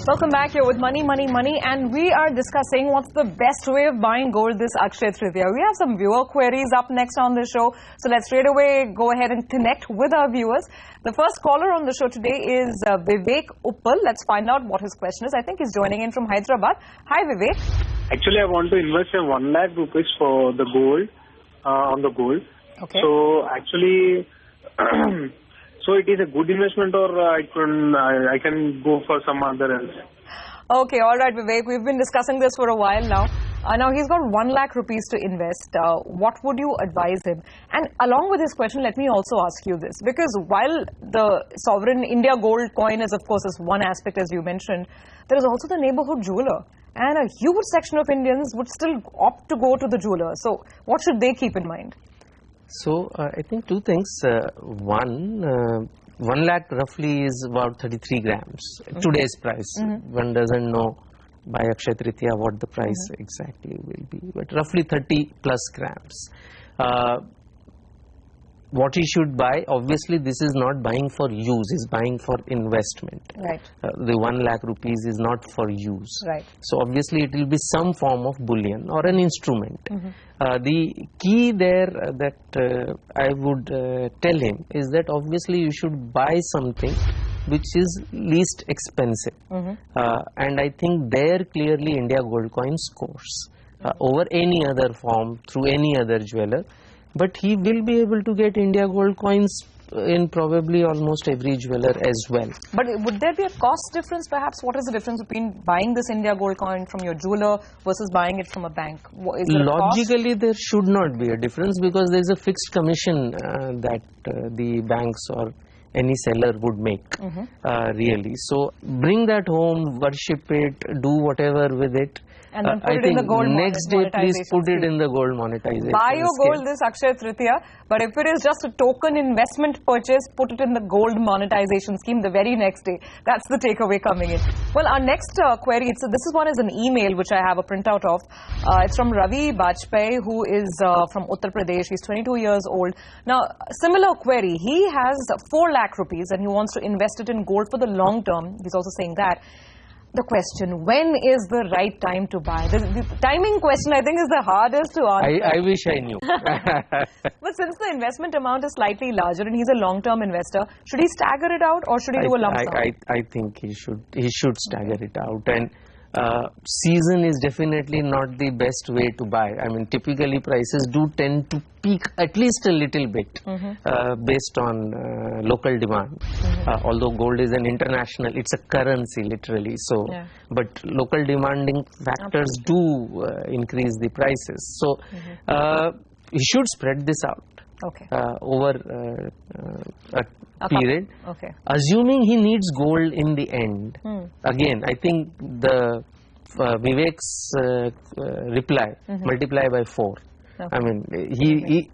Welcome back here with Money, and we are discussing what's the best way of buying gold this AKSHAY Tritiya. We have some viewer queries up next on the show, so let's straight away go ahead and connect with our viewers. The first caller on the show today is Vivek Uppal. Let's find out what his question is. I think he's joining in from Hyderabad. Hi, Vivek. Actually, I want to invest 1 lakh rupees for the gold, on the gold. Okay. So actually, so it is a good investment, or I can go for some other else. Okay, all right, Vivek. We've been discussing this for a while now. Now he's got 1 lakh rupees to invest. What would you advise him? And along with his question, let me also ask you this, because while the sovereign India gold coin is, of course, is one aspect, as you mentioned, there is also the neighborhood jeweler. And a huge section of Indians would still opt to go to the jeweler. So what should they keep in mind? So I think two things. One, 1 lakh roughly is about 33 grams. Today's price. One doesn't know by AKSHAY Tritiya what the price exactly will be, but roughly 30 plus grams. What he should buy, obviously this is not buying for use, is buying for investment. Right. The 1 lakh rupees is not for use. Right. So obviously it will be some form of bullion or an instrument. The key there that I would tell him is that obviously you should buy something which is least expensive. And I think there clearly India Gold Coin scores over any other form through any other jeweler. But he will be able to get India Gold Coins in probably almost every jeweler as well. But would there be a cost difference perhaps? What is the difference between buying this India Gold Coin from your jeweler versus buying it from a bank? Is there Logically, there should not be a difference, because there is a fixed commission that the banks or any seller would make, really. So bring that home, worship it, do whatever with it. And then put it in the gold next day, please put it scheme. in the gold monetization. Buy your gold this AKSHAY Tritiya, but if it is just a token investment purchase, put it in the gold monetization scheme the very next day. That's the takeaway coming in. Well, our next query, this is one is an email which I have a printout of. It's from Ravi Bajpai, who is from Uttar Pradesh. He's 22 years old. Now, similar query. He has 4 lakh rupees and he wants to invest it in gold for the long term. He's also saying that. The question, when is the right time to buy? The timing question, I think, is the hardest to answer. I wish I knew. But since the investment amount is slightly larger and he's a long-term investor, should he stagger it out or should he do a lump sum? I think he should stagger it out. And season is definitely not the best way to buy. I mean, typically prices do tend to peak at least a little bit based on local demand. Although gold is an international, it's a currency literally. So, but local demanding factors do increase the prices. So, you should spread this out. Over a period. Assuming he needs gold in the end. Again, I think the Vivek's reply, multiply by 4. I mean,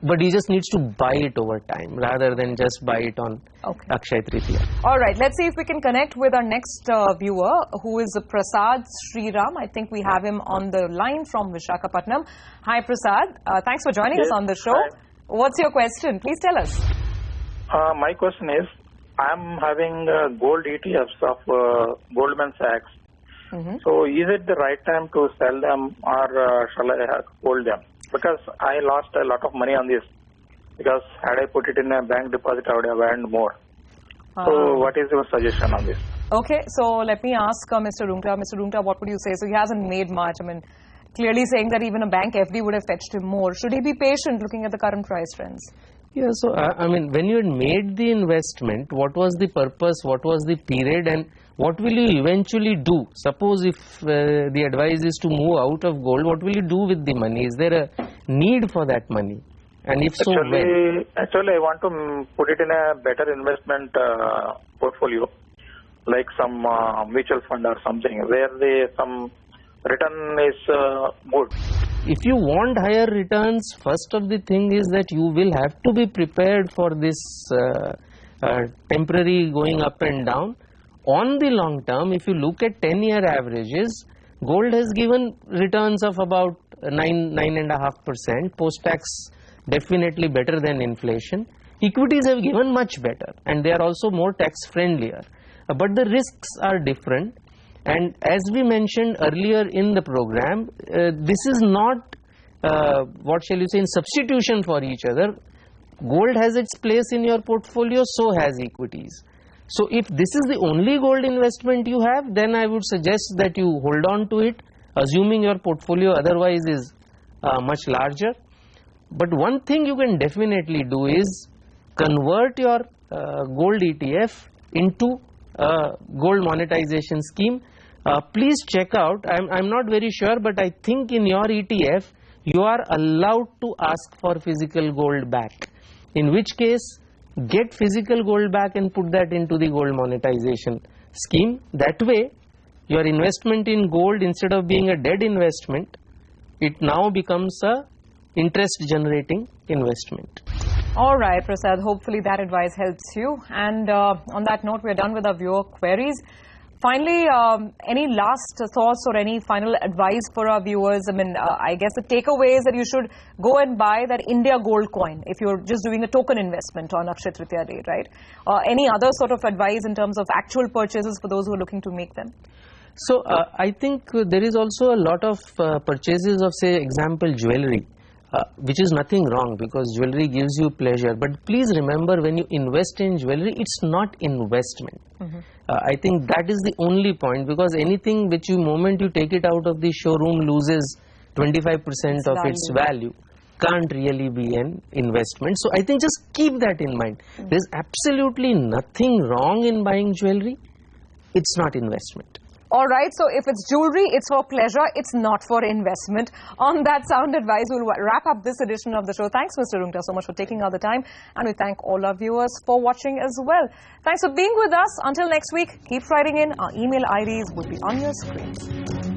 but he just needs to buy it over time rather than just buy it on AKSHAY Tritiya. All right, let's see if we can connect with our next viewer, who is Prasad Sriram. I think we have him on the line from Visakhapatnam. Hi, Prasad. Thanks for joining us on the show. Hi. What's your question? Please tell us. My question is, I'm having gold ETFs of Goldman Sachs. So is it the right time to sell them, or shall I hold them? Because I lost a lot of money on this. Because had I put it in a bank deposit, I would have earned more. So what is your suggestion on this? Okay, so let me ask Mr. Rungta. Mr. Rungta, what would you say? So he hasn't made much. I mean, clearly saying that even a bank FD would have fetched him more. Should he be patient looking at the current price trends? Yeah, so I mean, when you had made the investment, what was the purpose, what was the period, and what will you eventually do? Suppose if the advice is to move out of gold, what will you do with the money? Is there a need for that money? And if so, when? Actually, I want to put it in a better investment portfolio, like some mutual fund or something, where some return is good. If you want higher returns, first of the thing is that you will have to be prepared for this temporary going up and down. On the long term, if you look at 10-year averages, gold has given returns of about 9.5%, post-tax definitely better than inflation. Equities have given much better and they are also more tax friendlier. But the risks are different. And as we mentioned earlier in the program, this is not, what shall you say, in substitution for each other. Gold has its place in your portfolio, so has equities. So if this is the only gold investment you have, then I would suggest that you hold on to it, assuming your portfolio otherwise is much larger. But one thing you can definitely do is convert your gold ETF into a gold monetization scheme. Please check out, I'm not very sure, but I think in your ETF you are allowed to ask for physical gold back, in which case get physical gold back and put that into the gold monetization scheme. That way your investment in gold, instead of being a dead investment, it now becomes a interest generating investment. All right, Prasad, hopefully that advice helps you. And on that note, we're done with our viewer queries. Finally, any last thoughts or any final advice for our viewers? I mean, I guess the takeaway is that you should go and buy that India gold coin if you're just doing a token investment on Akshaya Tritiya day, right? Any other sort of advice in terms of actual purchases for those who are looking to make them? So, I think there is also a lot of purchases of, say, example, jewelry. Which is nothing wrong, because jewelry gives you pleasure. But please remember, when you invest in jewelry, it's not investment. I think that is the only point, because anything which you, moment you take it out of the showroom, loses 25% of its value, can't really be an investment. So I think just keep that in mind. There's absolutely nothing wrong in buying jewelry. It's not investment. All right, so if it's jewelry, it's for pleasure, it's not for investment. On that sound advice, we'll wrap up this edition of the show. Thanks, Mr. Rungta, so much for taking out the time. And we thank all our viewers for watching as well. Thanks for being with us. Until next week, keep writing in. Our email IDs will be on your screens.